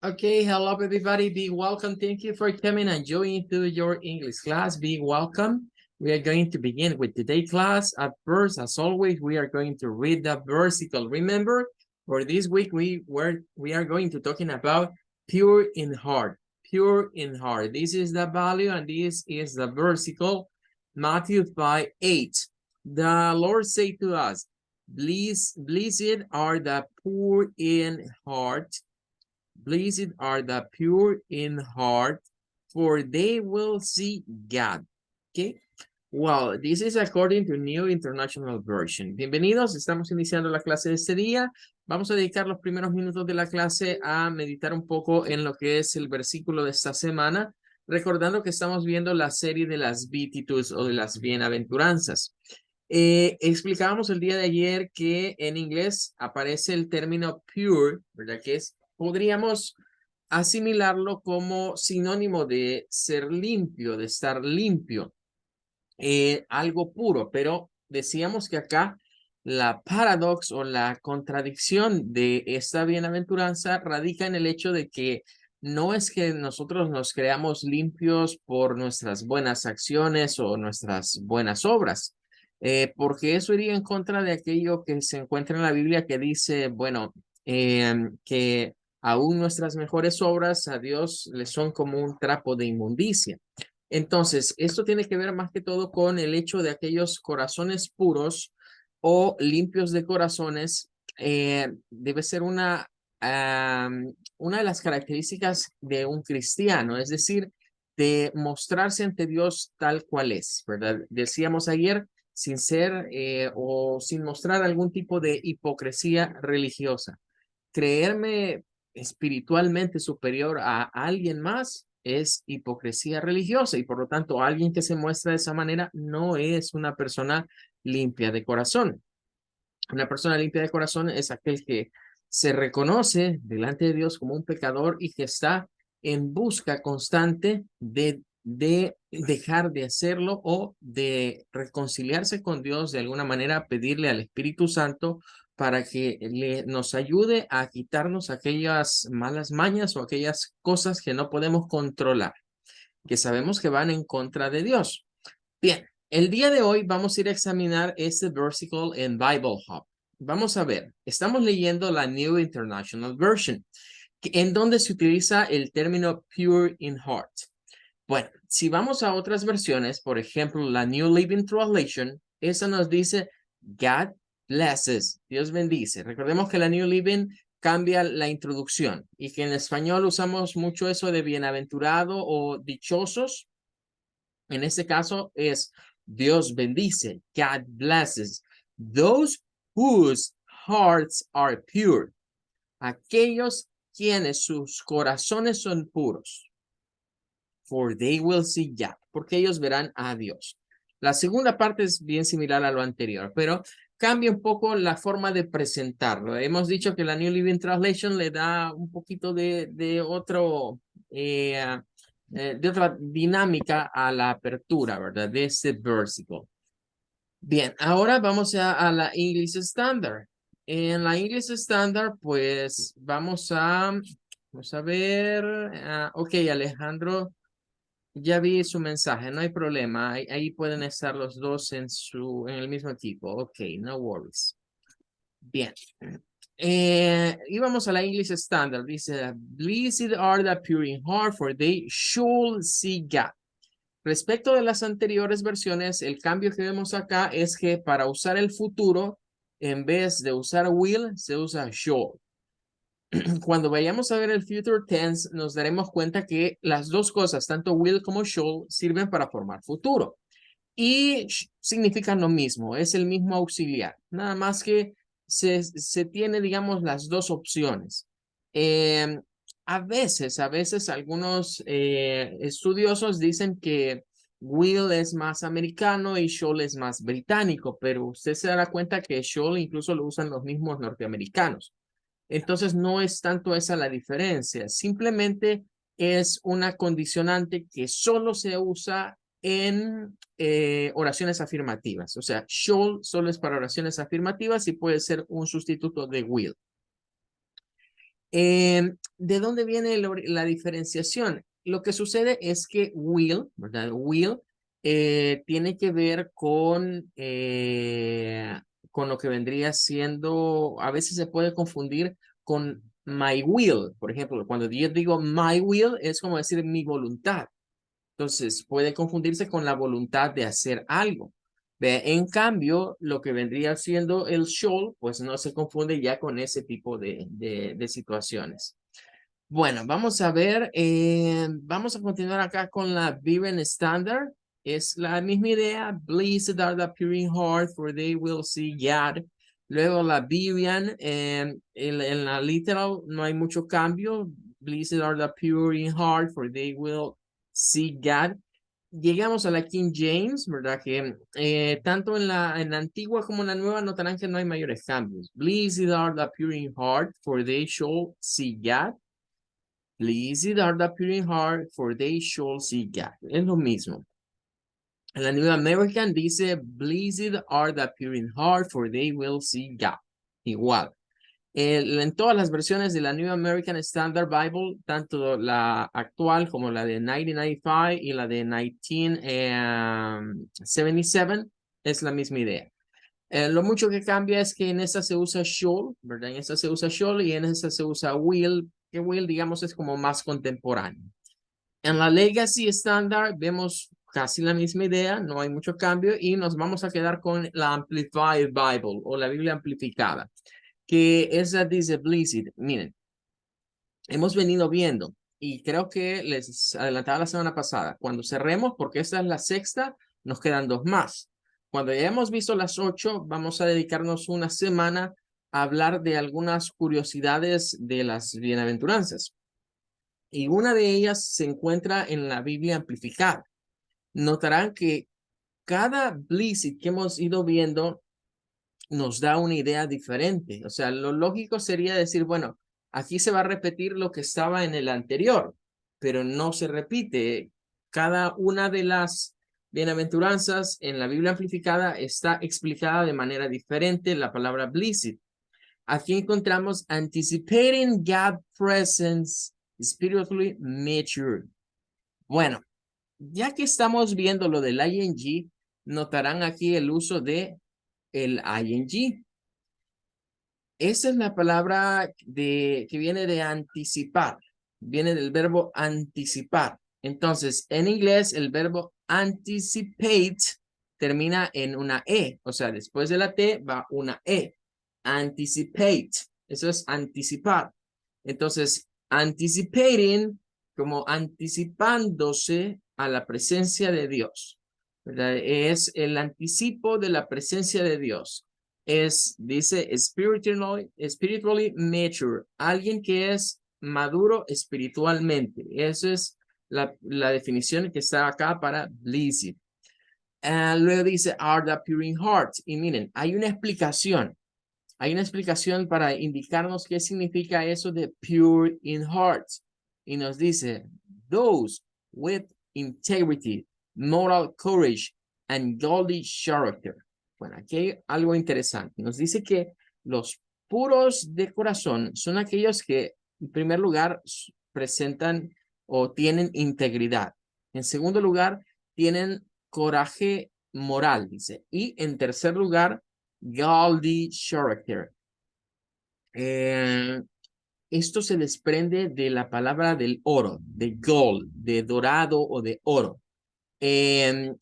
Okay, hello everybody, be welcome. Thank you for coming and joining to your English class. Be welcome. We are going to begin with today's class. At first, as always, we are going to read the versicle. Remember, for this week, we are going to talking about pure in heart. Pure in heart. This is the value and this is the versicle. Matthew 5:8. The Lord said to us, Blessed are the poor in heart. Blessed are the pure in heart, for they will see God. Okay. Well, this is according to New International Version. Bienvenidos, estamos iniciando la clase de este día. Vamos a dedicar los primeros minutos de la clase a meditar un poco en lo que es el versículo de esta semana, recordando que estamos viendo la serie de las Beatitudes o de las bienaventuranzas. Explicábamos el día de ayer que en inglés aparece el término pure, ¿verdad? Que podríamos asimilarlo como sinónimo de ser limpio, de estar limpio, algo puro, pero decíamos que acá la paradox o la contradicción de esta bienaventuranza radica en el hecho de que no es que nosotros nos creamos limpios por nuestras buenas acciones o nuestras buenas obras, porque eso iría en contra de aquello que se encuentra en la Biblia que dice, bueno, que aún nuestras mejores obras a Dios le son como un trapo de inmundicia. Entonces, esto tiene que ver más que todo con el hecho de aquellos corazones puros o limpios de corazones. Debe ser una de las características de un cristiano, es decir, de mostrarse ante Dios tal cual es, ¿verdad? Decíamos ayer, sin ser o sin mostrar algún tipo de hipocresía religiosa. Creerme espiritualmente superior a alguien más es hipocresía religiosa y por lo tanto alguien que se muestra de esa manera no es una persona limpia de corazón. Una persona limpia de corazón es aquel que se reconoce delante de Dios como un pecador y que está en busca constante de dejar de hacerlo o de reconciliarse con Dios de alguna manera, pedirle al Espíritu Santo para que nos ayude a quitarnos aquellas malas mañas o aquellas cosas que no podemos controlar, que sabemos que van en contra de Dios. Bien, el día de hoy vamos a ir a examinar este versículo en Bible Hub. Vamos a ver, estamos leyendo la New International Version, en donde se utiliza el término pure in heart. Bueno, si vamos a otras versiones, por ejemplo, la New Living Translation, esa nos dice God blesses, Dios bendice. Recordemos que la New Living cambia la introducción y que en español usamos mucho eso de bienaventurado o dichosos. En este caso es Dios bendice, God blesses, those whose hearts are pure, aquellos quienes sus corazones son puros, for they will see God, porque ellos verán a Dios. La segunda parte es bien similar a lo anterior, pero cambia un poco la forma de presentarlo. Hemos dicho que la New Living Translation le da un poquito de otra dinámica a la apertura, ¿verdad? De este versículo. Bien, ahora vamos a la English Standard. En la English Standard, pues vamos a ver. Ok, Alejandro, ya vi su mensaje, no hay problema. Ahí pueden estar los dos en el mismo equipo. Ok, no worries. Bien. Y vamos a la English Standard. Dice, Blessed are the pure in heart, for they shall see God. Respecto de las anteriores versiones, el cambio que vemos acá es que para usar el futuro, en vez de usar will, se usa shall. Cuando vayamos a ver el future tense, nos daremos cuenta que las dos cosas, tanto will como shall, sirven para formar futuro. Y significan lo mismo, es el mismo auxiliar. Nada más que se tiene, digamos, las dos opciones. A veces algunos estudiosos dicen que will es más americano y shall es más británico, pero usted se dará cuenta que shall incluso lo usan los mismos norteamericanos. Entonces no es tanto esa la diferencia, simplemente es una condicionante que solo se usa en oraciones afirmativas. O sea, shall solo es para oraciones afirmativas y puede ser un sustituto de will. ¿De dónde viene la diferenciación? Lo que sucede es que will, ¿verdad? Will tiene que ver con lo que vendría siendo, a veces se puede confundir con my will. Por ejemplo, cuando yo digo my will, es como decir mi voluntad. Entonces, puede confundirse con la voluntad de hacer algo. Ve, en cambio, lo que vendría siendo el shall, pues no se confunde ya con ese tipo de situaciones. Bueno, vamos a ver, vamos a continuar acá con la Vivian Standard. Es la misma idea. Blessed are the pure in heart, for they will see God. Luego la Vivian, en la literal no hay mucho cambio. Blessed are the pure in heart, for they will see God. Llegamos a la King James, ¿verdad? Que tanto en la antigua como en la nueva notarán que no hay mayores cambios. Blessed are the pure in heart, for they shall see God. Blessed are the pure in heart, for they shall see God. Es lo mismo. En la New American dice, Blessed are the pure in heart, for they will see God. Igual. En todas las versiones de la New American Standard Bible, tanto la actual como la de 1995 y la de 1977, es la misma idea. Lo mucho que cambia es que en esa se usa shall, ¿verdad? En esa se usa shall y en esa se usa will, que will, digamos, es como más contemporáneo. En la Legacy Standard vemos casi la misma idea, no hay mucho cambio y nos vamos a quedar con la Amplified Bible o la Biblia amplificada, que esa dice Blessed. Miren, hemos venido viendo y creo que les adelantaba la semana pasada, cuando cerremos, porque esta es la sexta, nos quedan dos más. Cuando ya hemos visto las 8, vamos a dedicarnos una semana a hablar de algunas curiosidades de las bienaventuranzas. Y una de ellas se encuentra en la Biblia amplificada. Notarán que cada blessed que hemos ido viendo nos da una idea diferente. O sea, lo lógico sería decir, bueno, aquí se va a repetir lo que estaba en el anterior, pero no se repite. Cada una de las bienaventuranzas en la Biblia amplificada está explicada de manera diferente. La palabra blessed. Aquí encontramos anticipating God's presence, spiritually mature. Bueno, ya que estamos viendo lo del ing, notarán aquí el uso de el ing. Esa es la palabra que viene de anticipar, viene del verbo anticipar. Entonces, en inglés, el verbo anticipate termina en una E, o sea, después de la T va una E. Anticipate, eso es anticipar. Entonces, anticipating, como anticipándose a la presencia de Dios, ¿verdad? Es el anticipo de la presencia de Dios. Dice, spiritually mature, alguien que es maduro espiritualmente. Esa es la definición que está acá para blessed. Luego dice, are the pure in heart. Y miren, hay una explicación. Hay una explicación para indicarnos qué significa eso de pure in heart. Y nos dice, those with integrity, moral courage, and godly character. Bueno, aquí hay algo interesante. Nos dice que los puros de corazón son aquellos que, en primer lugar, presentan o tienen integridad. En segundo lugar, tienen coraje moral, dice. Y en tercer lugar, godly character. Esto se desprende de la palabra del oro, de gold, de dorado o de oro.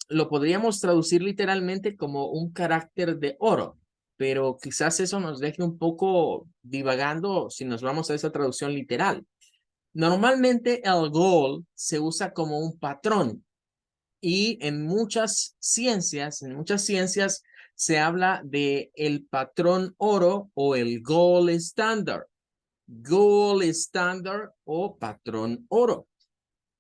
Lo podríamos traducir literalmente como un carácter de oro, pero quizás eso nos deje un poco divagando si nos vamos a esa traducción literal. Normalmente el gold se usa como un patrón y en muchas ciencias se habla de el patrón oro o el gold standard. Gold standard o patrón oro.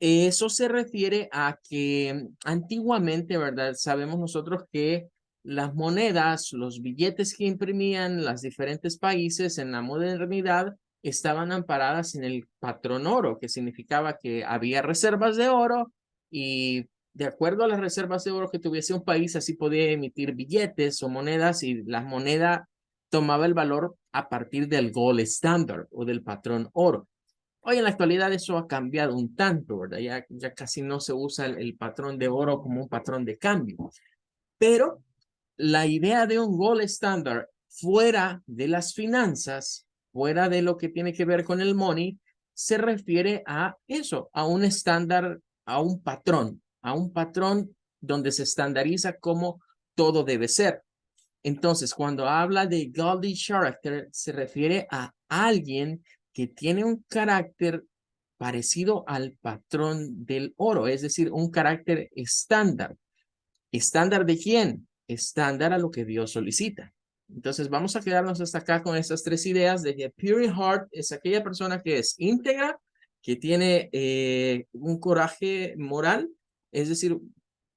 Eso se refiere a que antiguamente, ¿verdad? Sabemos nosotros que las monedas, los billetes que imprimían los diferentes países en la modernidad estaban amparadas en el patrón oro, que significaba que había reservas de oro y de acuerdo a las reservas de oro que tuviese un país, así podía emitir billetes o monedas y la moneda tomaba el valor a partir del gold standard o del patrón oro. Hoy en la actualidad eso ha cambiado un tanto, ¿verdad? Ya casi no se usa el patrón de oro como un patrón de cambio. Pero la idea de un gold standard fuera de las finanzas, fuera de lo que tiene que ver con el money, se refiere a eso, a un estándar, a un patrón donde se estandariza cómo todo debe ser. Entonces, cuando habla de godly character, se refiere a alguien que tiene un carácter parecido al patrón del oro, es decir, un carácter estándar. ¿Estándar de quién? Estándar a lo que Dios solicita. Entonces, vamos a quedarnos hasta acá con estas tres ideas de que pure in heart es aquella persona que es íntegra, que tiene un coraje moral, es decir,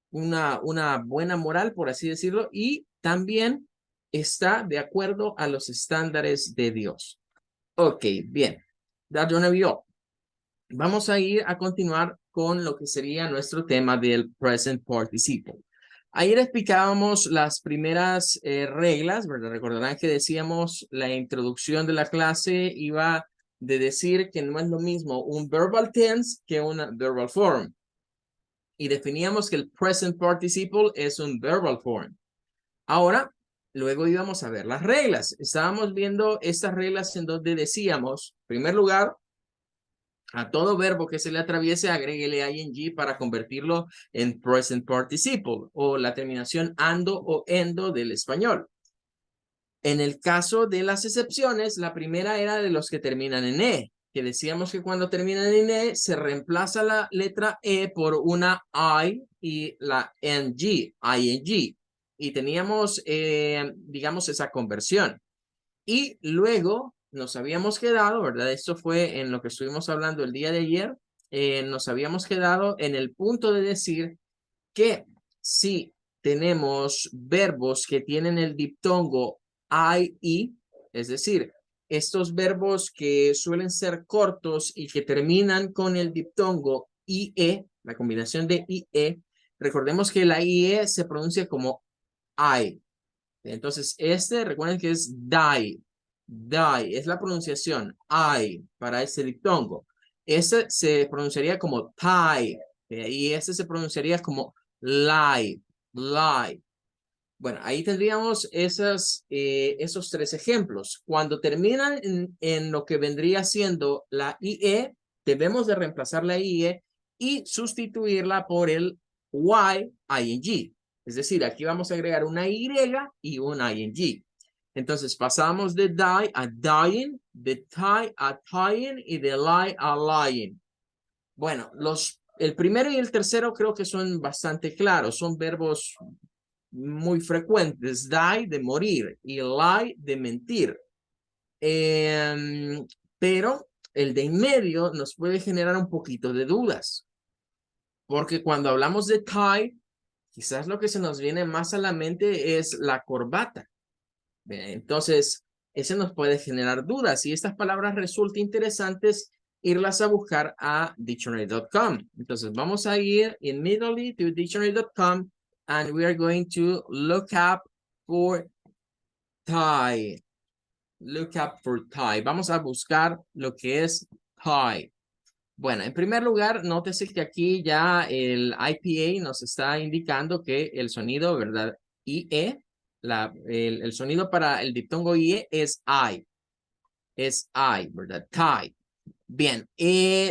una buena moral, por así decirlo, y también está de acuerdo a los estándares de Dios. Ok, bien. That one vio. Vamos a ir a continuar con lo que sería nuestro tema del present participle. Ayer explicábamos las primeras reglas, ¿verdad? Recordarán que decíamos la introducción de la clase iba de decir que no es lo mismo un verbal tense que una verbal form. Y definíamos que el present participle es un verbal form. Ahora, luego íbamos a ver las reglas. Estábamos viendo estas reglas en donde decíamos, en primer lugar, a todo verbo que se le atraviese, agréguele ing para convertirlo en present participle o la terminación ando o endo del español. En el caso de las excepciones, la primera era de los que terminan en e, que decíamos que cuando terminan en e se reemplaza la letra e por una i y la ing. Y teníamos, digamos, esa conversión. Y luego nos habíamos quedado, ¿verdad? Esto fue en lo que estuvimos hablando el día de ayer. Nos habíamos quedado en el punto de decir que si tenemos verbos que tienen el diptongo I, es decir, estos verbos que suelen ser cortos y que terminan con el diptongo IE, la combinación de IE, recordemos que la IE se pronuncia como I. Entonces, recuerden que es die, es la pronunciación I para este diptongo. Este se pronunciaría como tie, y este se pronunciaría como lie. Bueno, ahí tendríamos esos tres ejemplos. Cuando terminan en lo que vendría siendo la IE, debemos de reemplazar la IE y sustituirla por el ing. Es decir, aquí vamos a agregar una Y y un ing. Entonces pasamos de die a dying, de tie a tying y de lie a lying. Bueno, el primero y el tercero creo que son bastante claros. Son verbos muy frecuentes. Die de morir y lie de mentir. Pero el de en medio nos puede generar un poquito de dudas. Porque cuando hablamos de tie, quizás lo que se nos viene más a la mente es la corbata. Entonces, ese nos puede generar dudas. Y estas palabras resulta interesantes irlas a buscar a dictionary.com. Entonces, vamos a ir immediately to dictionary.com and we are going to look up for tie. Look up for tie. Vamos a buscar lo que es tie. Bueno, en primer lugar, nótese que aquí ya el IPA nos está indicando que el sonido, ¿verdad? IE, el sonido para el diptongo IE es I. Es I, ¿verdad? Tie. Bien,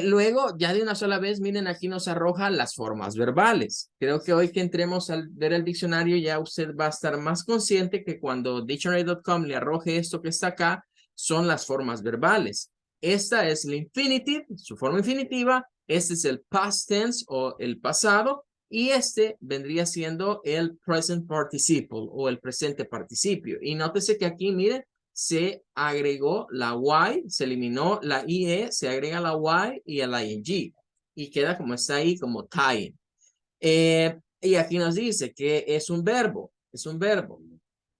luego ya de una sola vez, miren, aquí nos arroja las formas verbales. Creo que hoy que entremos al ver el diccionario ya usted va a estar más consciente que cuando dictionary.com le arroje esto que está acá, son las formas verbales. Esta es el infinitive, su forma infinitiva. Este es el past tense o el pasado. Y este vendría siendo el present participle o el presente participio. Y nótese que aquí, miren, se agregó la Y, se eliminó la IE, se agrega la Y y el ING. Y queda como está ahí, como tying. Y aquí nos dice que es un verbo.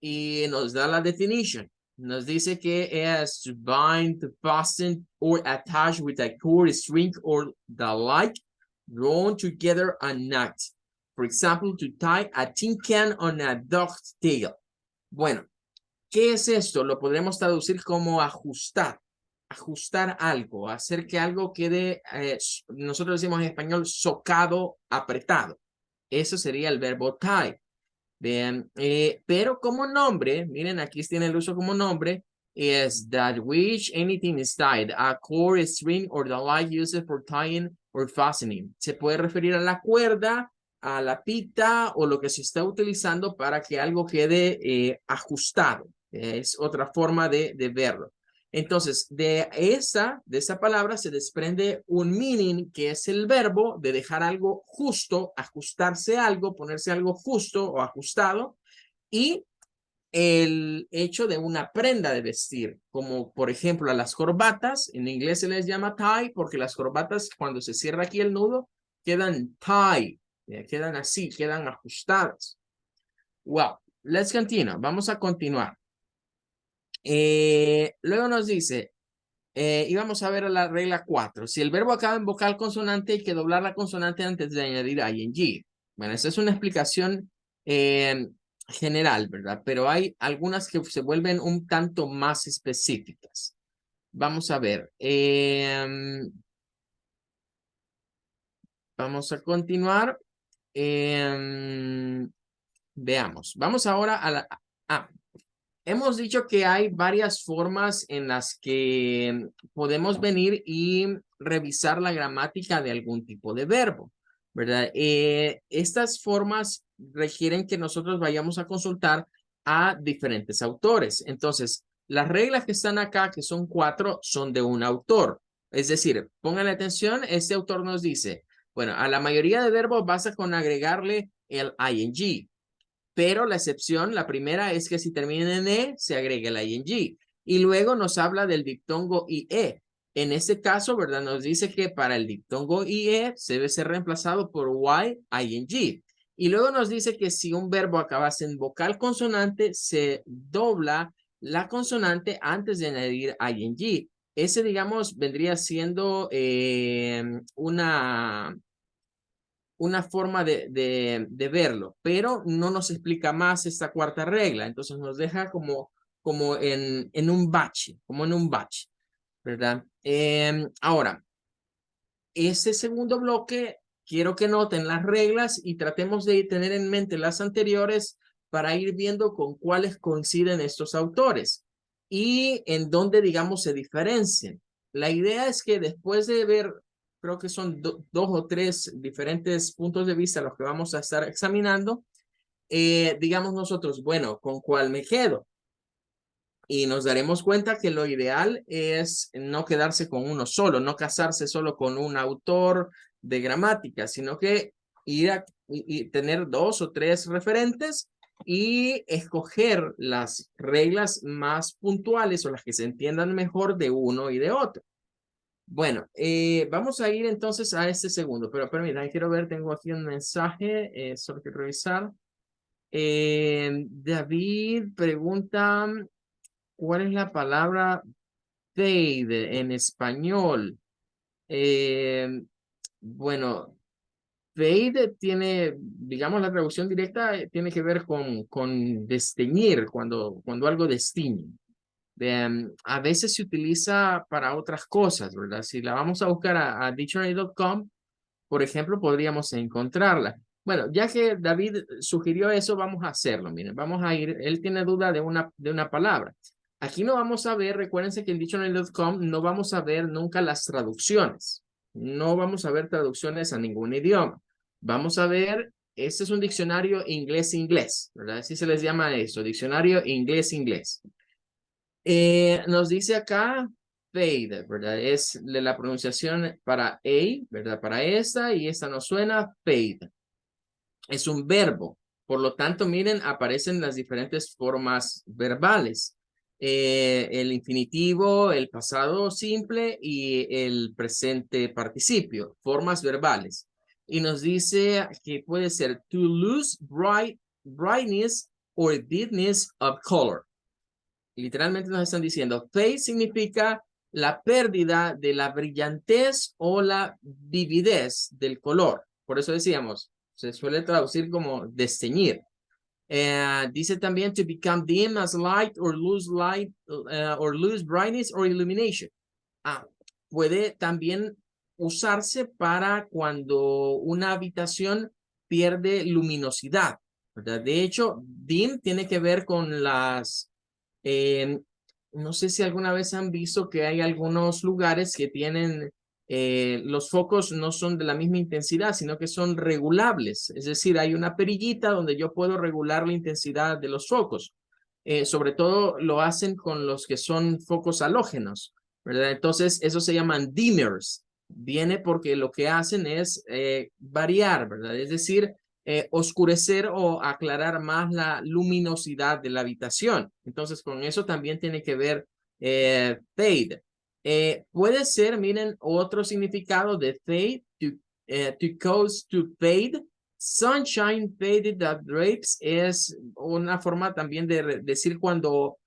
Y nos da la definition. Nos dice que es to bind, to fasten, or attach with a cord, string, or the like, drawn together a knot. For example, to tie a tin can on a dog's tail. Bueno, ¿Qué es esto? Lo podremos traducir como ajustar. Ajustar algo, hacer que algo quede, nosotros decimos en español, socado, apretado. Eso sería el verbo tie. Bien, pero como nombre, miren, aquí tiene el uso como nombre, is that which anything is tied, a cord, a string, or the like used for tying or fastening. Se puede referir a la cuerda, a la pita o lo que se está utilizando para que algo quede ajustado. Es otra forma de verlo. Entonces, de esa palabra se desprende un meaning que es el verbo de dejar algo justo, ajustarse algo, ponerse algo justo o ajustado, y el hecho de una prenda de vestir, como por ejemplo a las corbatas, en inglés se les llama tie porque las corbatas cuando se cierra aquí el nudo quedan tie, quedan así, quedan ajustadas. Well, let's continue, vamos a continuar. Luego nos dice, y vamos a ver la regla 4. Si el verbo acaba en vocal consonante, hay que doblar la consonante antes de añadir ing. Bueno, esa es una explicación general, ¿verdad? Pero hay algunas que se vuelven un tanto más específicas. Vamos a ver. Vamos a continuar. Veamos. Vamos ahora a la... Hemos dicho que hay varias formas en las que podemos venir y revisar la gramática de algún tipo de verbo, ¿verdad? Estas formas requieren que nosotros vayamos a consultar a diferentes autores. Entonces, las reglas que están acá, que son 4, son de un autor. Es decir, pongan atención, este autor nos dice, bueno, a la mayoría de verbos basta con agregarle el ing. Pero la excepción, la primera, es que si termina en E, se agrega el ing. Y luego nos habla del diptongo IE. En este caso, ¿verdad? Nos dice que para el diptongo IE se debe ser reemplazado por ing. Y luego nos dice que si un verbo acabase en vocal consonante, se dobla la consonante antes de añadir ing. Ese, digamos, vendría siendo una forma de verlo, pero no nos explica más esta cuarta regla, entonces nos deja como en un bache, como en un bache, ¿verdad? Ahora, ese segundo bloque, quiero que noten las reglas y tratemos de tener en mente las anteriores para ir viendo con cuáles coinciden estos autores y en dónde, digamos, se diferencian. La idea es que después de ver, creo que son 2 o 3 diferentes puntos de vista los que vamos a estar examinando, digamos nosotros, bueno, ¿con cuál me quedo? Y nos daremos cuenta que lo ideal es no quedarse con uno solo, no casarse solo con un autor de gramática, sino que ir y tener 2 o 3 referentes y escoger las reglas más puntuales o las que se entiendan mejor de uno y de otro. Bueno, vamos a ir entonces a este segundo, pero permítanme, quiero ver, tengo aquí un mensaje, solo quiero revisar. David pregunta, ¿cuál es la palabra fade en español? Bueno, fade tiene, digamos, la traducción directa tiene que ver con desteñir, cuando algo destiñe. A veces se utiliza para otras cosas, ¿verdad? Si la vamos a buscar a dictionary.com, por ejemplo, podríamos encontrarla. Bueno, ya que David sugirió eso, vamos a hacerlo. Miren, vamos a ir, él tiene duda de una palabra. Aquí no vamos a ver, recuérdense que en dictionary.com no vamos a ver nunca las traducciones. No vamos a ver traducciones a ningún idioma. Vamos a ver, este es un diccionario inglés-inglés, ¿verdad? Así se les llama eso, diccionario inglés-inglés. Nos dice acá fade, ¿verdad? Es de la pronunciación para A, ¿verdad? Para esta y esta no suena fade. Es un verbo. Por lo tanto, miren, aparecen las diferentes formas verbales. El infinitivo, el pasado simple y el presente participio, formas verbales. Y nos dice que puede ser to lose brightness or deepness of color. Literalmente nos están diciendo, fade significa la pérdida de la brillantez o la vividez del color. Por eso decíamos, se suele traducir como desteñir. Dice también to become dim as light or lose brightness or illumination. Puede también usarse para cuando una habitación pierde luminosidad, ¿verdad? De hecho, dim tiene que ver con las, no sé si alguna vez han visto que hay algunos lugares que tienen, los focos no son de la misma intensidad, sino que son regulables. Es decir, hay una perillita donde yo puedo regular la intensidad de los focos. Sobre todo lo hacen con los que son focos halógenos, ¿verdad? Entonces, esos se llaman dimmers. Viene porque lo que hacen es variar, ¿verdad? Es decir, oscurecer o aclarar más la luminosidad de la habitación. Entonces, con eso también tiene que ver fade. Puede ser, miren, otro significado de fade, to cause to fade. Sunshine faded the drapes es una forma también de decir cuando,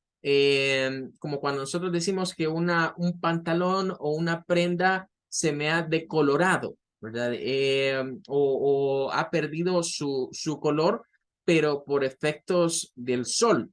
como cuando nosotros decimos que un pantalón o una prenda se me ha decolorado, ¿verdad? O ha perdido su color, pero por efectos del sol.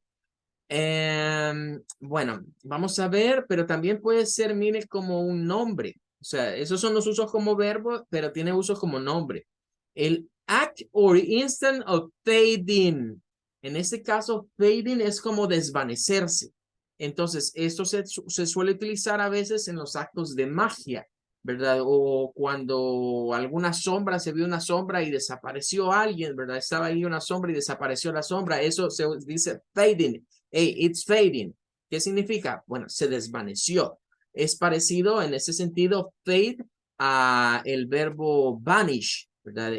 Bueno, vamos a ver, pero también puede ser, mire, como un nombre. O sea, esos son los usos como verbo, pero tiene usos como nombre. El act or instant of fading. En este caso, fading es como desvanecerse. Entonces, esto se suele utilizar a veces en los actos de magia, ¿verdad? O cuando alguna sombra, se vio una sombra y desapareció alguien, ¿verdad? Estaba ahí una sombra y desapareció la sombra. Eso se dice fading. Hey, it's fading. ¿Qué significa? Bueno, se desvaneció. Es parecido en ese sentido, fade, a el verbo vanish, ¿verdad?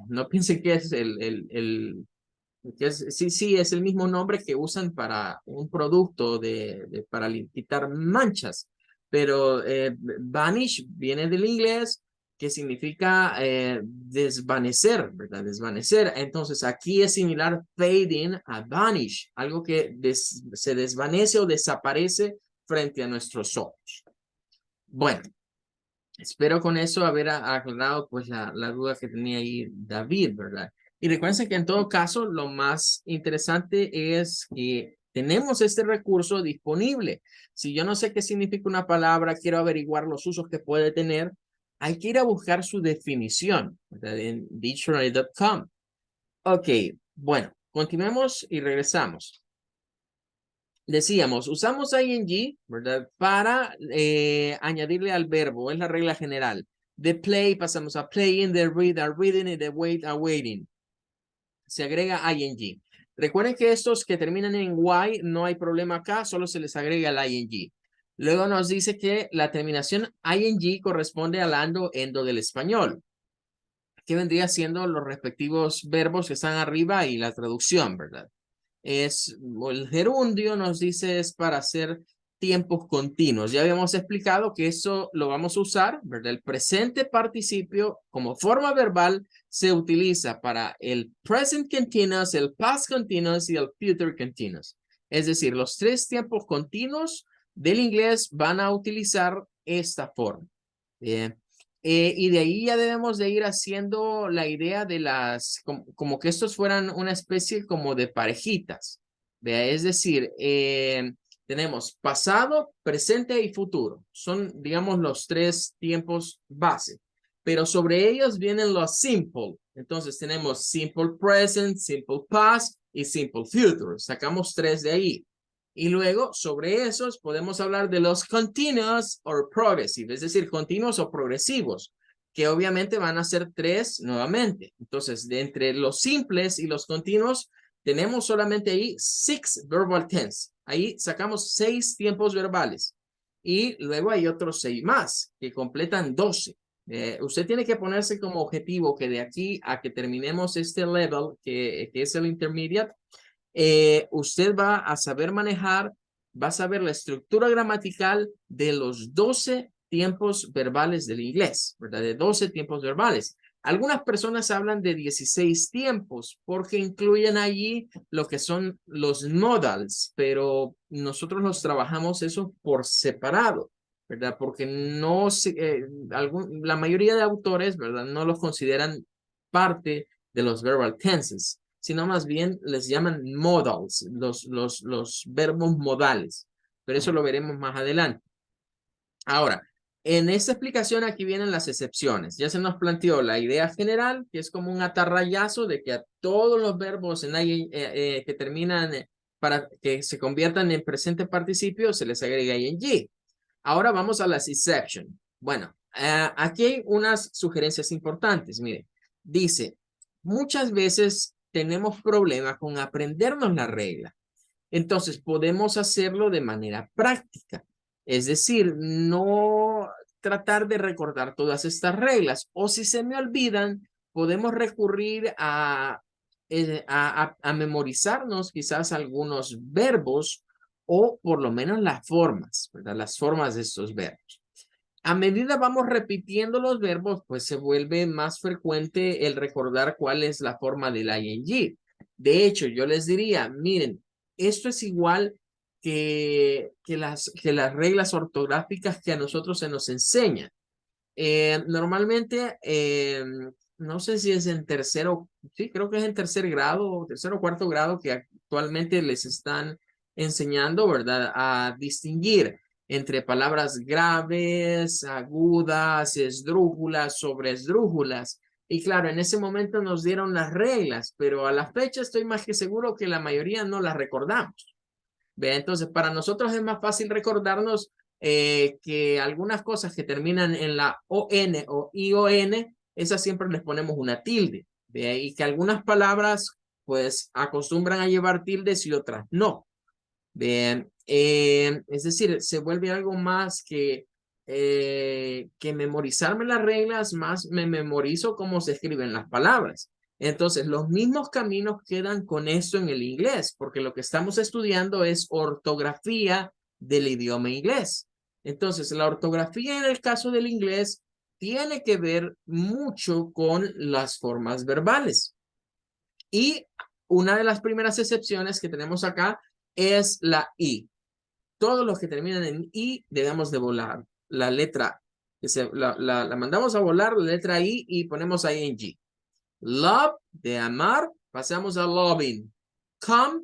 No piensen que es sí, es el mismo nombre que usan para un producto para quitar manchas, pero vanish viene del inglés que significa desvanecer, ¿verdad? Desvanecer. Entonces aquí es similar fading a vanish, algo que se desvanece o desaparece frente a nuestros ojos. Bueno, espero con eso haber aclarado pues la duda que tenía ahí David, ¿verdad? Y recuerden que en todo caso lo más interesante es que tenemos este recurso disponible. Si yo no sé qué significa una palabra, quiero averiguar los usos que puede tener, hay que ir a buscar su definición, ¿verdad? En dictionary.com. Ok, bueno, continuemos y regresamos. Decíamos, usamos ing, ¿verdad? Para añadirle al verbo, es la regla general. De play pasamos a playing, de read a reading y de wait a waiting. Se agrega ing. Recuerden que estos que terminan en y no hay problema acá, solo se les agrega el ing. Luego nos dice que la terminación ing corresponde al endo del español, que vendría siendo los respectivos verbos que están arriba y la traducción, ¿verdad? El gerundio nos dice es para hacer tiempos continuos. Ya habíamos explicado que eso lo vamos a usar, ¿verdad? El presente participio como forma verbal se utiliza para el present continuous, el past continuous y el future continuous. Es decir, los tres tiempos continuos del inglés van a utilizar esta forma. Bien. Y de ahí ya debemos de ir haciendo la idea de como que estos fueran una especie como de parejitas. Vea, es decir, tenemos pasado, presente y futuro. Son, digamos, los tres tiempos base. Pero sobre ellos vienen los simple. Entonces tenemos simple present, simple past y simple future. Sacamos tres de ahí. Y luego, sobre esos, podemos hablar de los continuous o progressive, es decir, continuos o progresivos, que obviamente van a ser tres nuevamente. Entonces, de entre los simples y los continuos, tenemos solamente ahí 6 verbal tense. Ahí sacamos 6 tiempos verbales. Y luego hay otros 6 más, que completan 12. Usted tiene que ponerse como objetivo que de aquí a que terminemos este level, que es el intermediate, usted va a saber manejar, va a saber la estructura gramatical de los 12 tiempos verbales del inglés, ¿verdad? De 12 tiempos verbales. Algunas personas hablan de 16 tiempos porque incluyen allí lo que son los modals, pero nosotros los trabajamos eso por separado, ¿verdad? Porque no la mayoría de autores, ¿verdad? No los consideran parte de los verbal tenses, sino más bien les llaman modals, los verbos modales. Pero eso lo veremos más adelante. Ahora, en esta explicación aquí vienen las excepciones. Ya se nos planteó la idea general, que es como un atarrayazo de que a todos los verbos en que terminan para que se conviertan en presente participio se les agrega ing. Ahora vamos a las exceptions. Bueno, aquí hay unas sugerencias importantes. Mire, dice, muchas veces tenemos problemas con aprendernos la regla. Entonces, podemos hacerlo de manera práctica. Es decir, no tratar de recordar todas estas reglas. O si se me olvidan, podemos recurrir a memorizarnos quizás algunos verbos o por lo menos las formas, ¿verdad? Las formas de estos verbos. A medida vamos repitiendo los verbos, pues se vuelve más frecuente el recordar cuál es la forma del ing. De hecho, yo les diría, miren, esto es igual que las reglas ortográficas que a nosotros se nos enseñan. Normalmente, no sé si es en tercero, sí, creo que es en tercer grado, tercero o cuarto grado que actualmente les están enseñando, ¿verdad? A distinguir entre palabras graves, agudas, esdrújulas, sobreesdrújulas. Y claro, en ese momento nos dieron las reglas, pero a la fecha estoy más que seguro que la mayoría no las recordamos. ¿Ve? Entonces, para nosotros es más fácil recordarnos que algunas cosas que terminan en la ON o ION, esas siempre les ponemos una tilde. ¿Ve? Y que algunas palabras, pues, acostumbran a llevar tildes y otras no. Bien, es decir, se vuelve algo más que memorizarme las reglas, más me memorizo cómo se escriben las palabras. Entonces, los mismos caminos quedan con esto en el inglés, porque lo que estamos estudiando es ortografía del idioma inglés. Entonces, la ortografía en el caso del inglés tiene que ver mucho con las formas verbales. Y una de las primeras excepciones que tenemos acá es la I. Todos los que terminan en I debemos de volar la letra. La mandamos a volar la letra I y ponemos ing. Love, de amar, pasamos a loving. Come,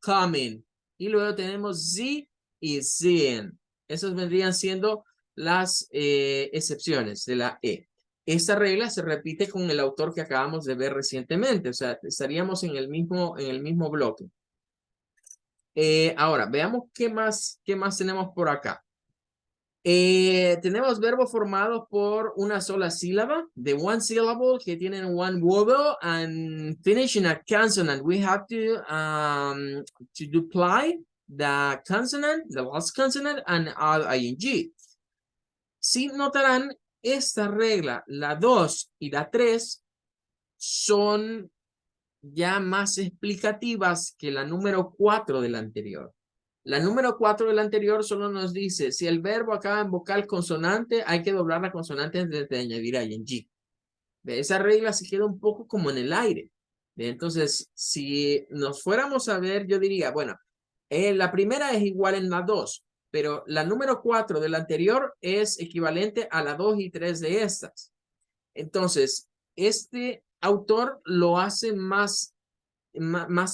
coming. Y luego tenemos Z y Zin. Esos vendrían siendo las excepciones de la E. Esta regla se repite con el autor que acabamos de ver recientemente. O sea, estaríamos en el mismo bloque. Ahora, veamos qué más tenemos por acá. Tenemos verbos formados por una sola sílaba, de one syllable, que tienen one vowel, and finishing a consonant. We have to duply the consonant, the last consonant, and add ing. Si notarán, esta regla, la 2 y la 3, son ya más explicativas que la número 4 de la anterior. La número 4 de la anterior solo nos dice, si el verbo acaba en vocal consonante, hay que doblar la consonante antes de añadir ing. Esa regla se queda un poco como en el aire. Entonces, si nos fuéramos a ver, yo diría, bueno, la primera es igual en la 2, pero la número 4 de la anterior es equivalente a la 2 y 3 de estas. Entonces, este autor lo hace más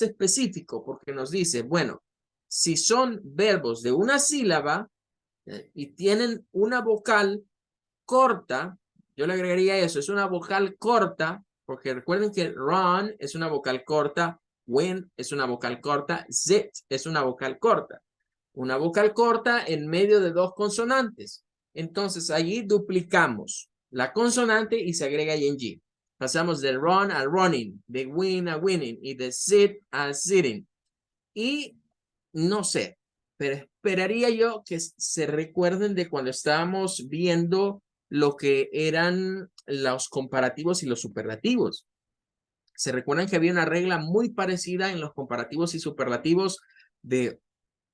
específico porque nos dice, bueno, si son verbos de una sílaba y tienen una vocal corta, yo le agregaría eso, es una vocal corta, porque recuerden que run es una vocal corta, win es una vocal corta, zit es una vocal corta. Una vocal corta en medio de dos consonantes. Entonces allí duplicamos la consonante y se agrega ing. Pasamos de run a running, de win a winning y de sit a sitting. Y no sé, pero esperaría yo que se recuerden de cuando estábamos viendo lo que eran los comparativos y los superlativos. Se recuerdan que había una regla muy parecida en los comparativos y superlativos de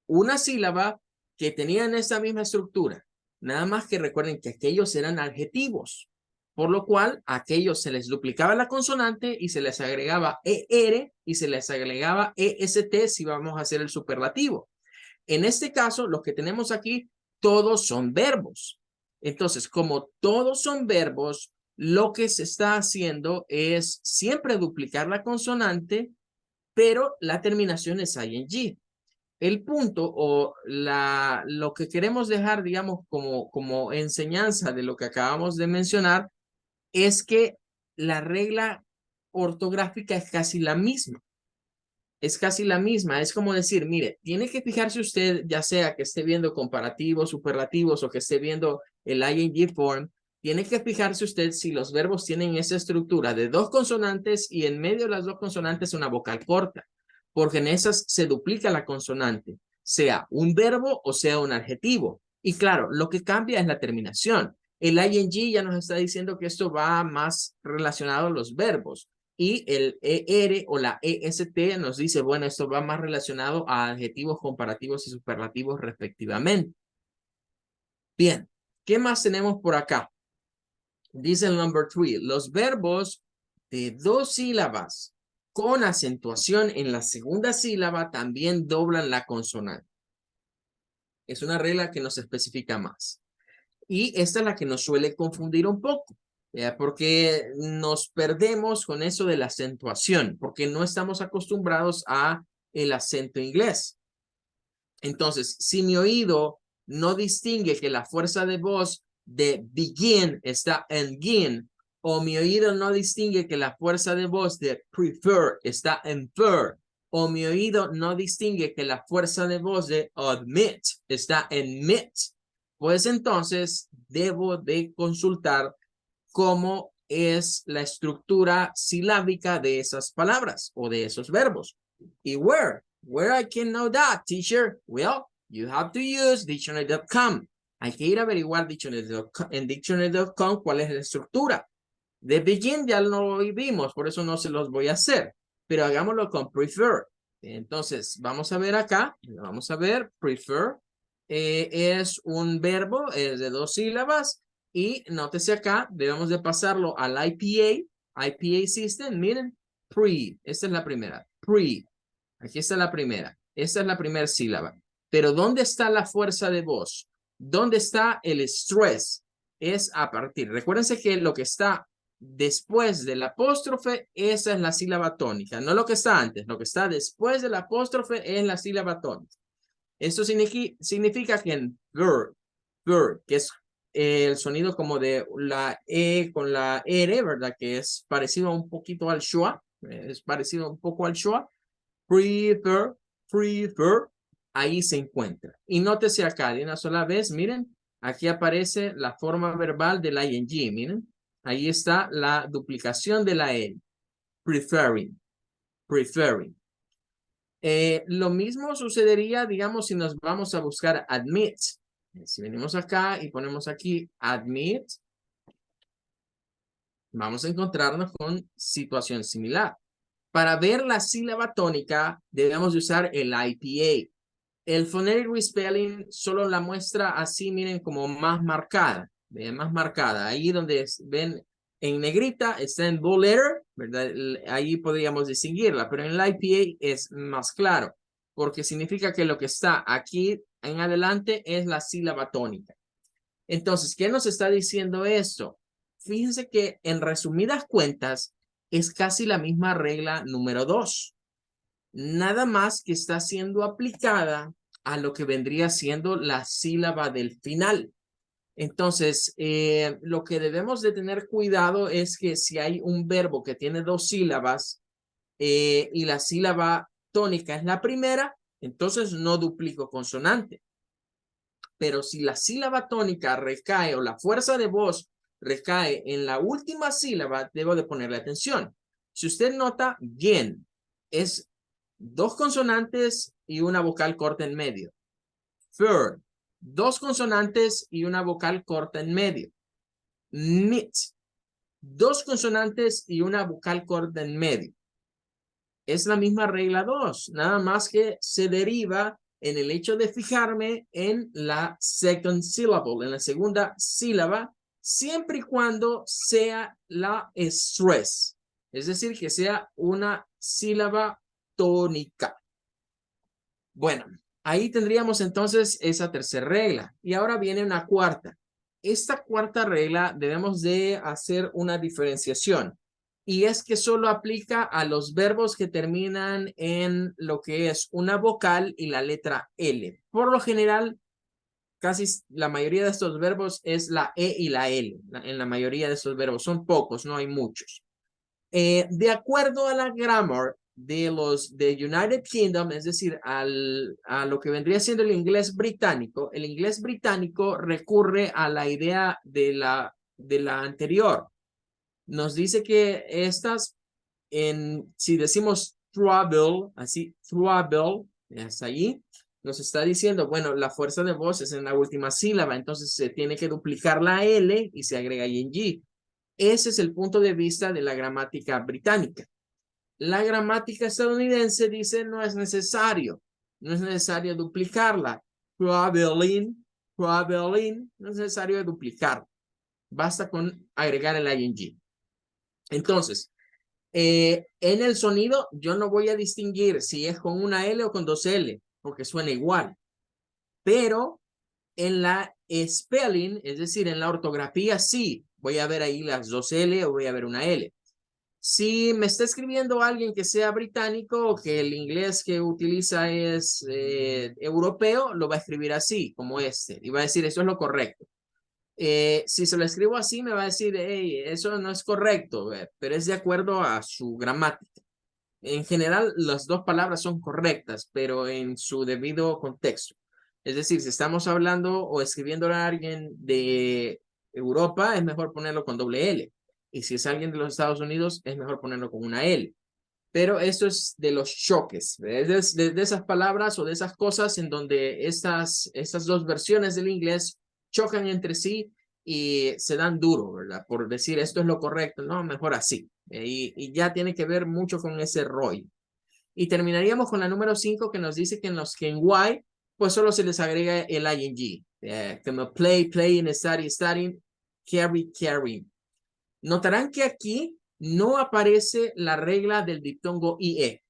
una sílaba que tenían esa misma estructura. Nada más que recuerden que aquellos eran adjetivos, por lo cual a aquellos se les duplicaba la consonante y se les agregaba ER y se les agregaba EST si vamos a hacer el superlativo. En este caso, los que tenemos aquí, todos son verbos. Entonces, como todos son verbos, lo que se está haciendo es siempre duplicar la consonante pero la terminación es ing. El punto o lo que queremos dejar, digamos, como enseñanza de lo que acabamos de mencionar, es que la regla ortográfica es casi la misma. Es casi la misma. Es como decir, mire, tiene que fijarse usted, ya sea que esté viendo comparativos, superlativos o que esté viendo el ing form, tiene que fijarse usted si los verbos tienen esa estructura de dos consonantes y en medio de las dos consonantes una vocal corta, porque en esas se duplica la consonante, sea un verbo o sea un adjetivo. Y claro, lo que cambia es la terminación. El ing ya nos está diciendo que esto va más relacionado a los verbos. Y el ER o la EST nos dice, bueno, esto va más relacionado a adjetivos comparativos y superlativos respectivamente. Bien, ¿qué más tenemos por acá? Dice el number 3, los verbos de dos sílabas con acentuación en la segunda sílaba también doblan la consonante. Es una regla que nos especifica más. Y esta es la que nos suele confundir un poco, porque nos perdemos con eso de la acentuación, porque no estamos acostumbrados a el acento inglés. Entonces, si mi oído no distingue que la fuerza de voz de begin está en gin, o mi oído no distingue que la fuerza de voz de prefer está en fer, o mi oído no distingue que la fuerza de voz de admit está en mit, pues entonces debo de consultar cómo es la estructura silábica de esas palabras o de esos verbos. ¿Y where I can know that, teacher? Well, you have to use dictionary.com. Hay que ir a averiguar en dictionary.com cuál es la estructura. De begin ya lo vimos, por eso no se los voy a hacer, pero hagámoslo con prefer. Entonces, vamos a ver acá, vamos a ver, prefer es un verbo, es de dos sílabas, y nótese acá, debemos de pasarlo al IPA system, miren, pre, esta es la primera, pre, aquí está la primera, esta es la primera sílaba, pero ¿dónde está la fuerza de voz? ¿Dónde está el stress? Es a partir, recuérdense que lo que está después del apóstrofe, esa es la sílaba tónica, no lo que está antes, lo que está después del apóstrofe es la sílaba tónica. Esto significa que en ver, que es el sonido como de la E con la R, ¿verdad? Que es parecido un poquito al schwa, es parecido un poco al schwa. Prefer, ahí se encuentra. Y nótese acá, de una sola vez, miren, aquí aparece la forma verbal del ing, miren. Ahí está la duplicación de la L. Preferring. Lo mismo sucedería, digamos, si nos vamos a buscar admit. Si venimos acá y ponemos aquí admit, vamos a encontrarnos con situación similar. Para ver la sílaba tónica, debemos de usar el IPA. El phonetic respelling solo la muestra así, miren, como más marcada, más marcada. Ahí donde ven en negrita está en bold letter, ¿verdad? Ahí podríamos distinguirla, pero en el IPA es más claro, porque significa que lo que está aquí en adelante es la sílaba tónica. Entonces, ¿qué nos está diciendo esto? Fíjense que en resumidas cuentas es casi la misma regla número 2. Nada más que está siendo aplicada a lo que vendría siendo la sílaba del final. Entonces, lo que debemos de tener cuidado es que si hay un verbo que tiene dos sílabas y la sílaba tónica es la primera, entonces no duplico consonante. Pero si la sílaba tónica recae o la fuerza de voz recae en la última sílaba, debo de ponerle atención. Si usted nota, bien, es dos consonantes y una vocal corta en medio. Third, dos consonantes y una vocal corta en medio. Mit, dos consonantes y una vocal corta en medio. Es la misma regla 2, nada más que se deriva en el hecho de fijarme en la second syllable, en la segunda sílaba, siempre y cuando sea la stress, es decir, que sea una sílaba tónica. Bueno, ahí tendríamos entonces esa tercera regla. Y ahora viene una cuarta. Esta cuarta regla debemos de hacer una diferenciación. y es que solo aplica a los verbos que terminan en lo que es una vocal y la letra L. Por lo general, casi la mayoría de estos verbos es la E y la L, en la mayoría de estos verbos. Son pocos, no hay muchos. De acuerdo a la grammar de los de United Kingdom, es decir, a lo que vendría siendo el inglés británico recurre a la idea de la anterior. Nos dice que estas, si decimos trouble, así, trouble, hasta allí, nos está diciendo, bueno, la fuerza de voz es en la última sílaba, entonces se tiene que duplicar la L y se agrega ing. Ese es el punto de vista de la gramática británica. La gramática estadounidense dice no es necesario duplicarla. Traveling, no es necesario duplicar. Basta con agregar el ing. Entonces, en el sonido yo no voy a distinguir si es con una L o con dos L, porque suena igual. Pero en la spelling, es decir, en la ortografía, sí, voy a ver ahí las dos L o voy a ver una L. Si me está escribiendo alguien que sea británico o que el inglés que utiliza es europeo, lo va a escribir así, como este, y va a decir, eso es lo correcto. Si se lo escribo así, me va a decir, hey, eso no es correcto, pero es de acuerdo a su gramática. En general, las dos palabras son correctas, pero en su debido contexto. Es decir, si estamos hablando o escribiendo a alguien de Europa, es mejor ponerlo con doble L. Y si es alguien de los Estados Unidos, es mejor ponerlo con una L. Pero esto es de los choques, de esas palabras o de esas cosas en donde estas dos versiones del inglés chocan entre sí y se dan duro, ¿verdad? Por decir esto es lo correcto, no, mejor así. Y ya tiene que ver mucho con ese rollo. Y terminaríamos con la número 5 que nos dice que en los que en Y, pues solo se les agrega el ing. Como play, playing, study, studying, carry, carry. Notarán que aquí no aparece la regla del diptongo IE.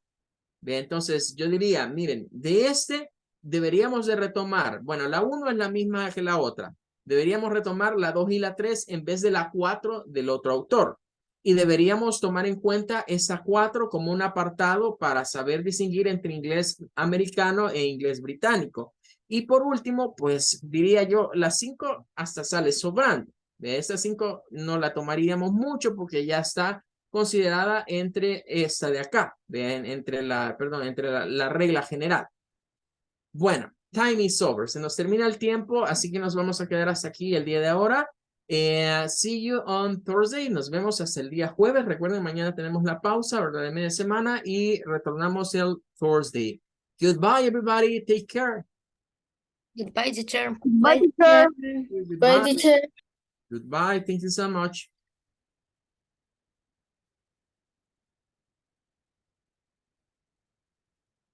Entonces yo diría, miren, de este deberíamos de retomar, bueno, la 1 es la misma que la otra. Deberíamos retomar la 2 y la 3 en vez de la 4 del otro autor. Y deberíamos tomar en cuenta esa 4 como un apartado para saber distinguir entre inglés americano e inglés británico. Y por último, pues diría yo, la 5 hasta sale sobrando. De esta 5 no la tomaríamos mucho porque ya está considerada entre esta de acá, entre la regla general. Bueno, time is over. Se nos termina el tiempo, así que nos vamos a quedar hasta aquí el día de ahora. See you on Thursday. Nos vemos hasta el día jueves. Recuerden, mañana tenemos la pausa, ¿verdad? De media semana y retornamos el Thursday. Goodbye, everybody. Take care. Goodbye, teacher. Bye, Bye, teacher. teacher. Bye, Goodbye. teacher. Goodbye. Thank you so much.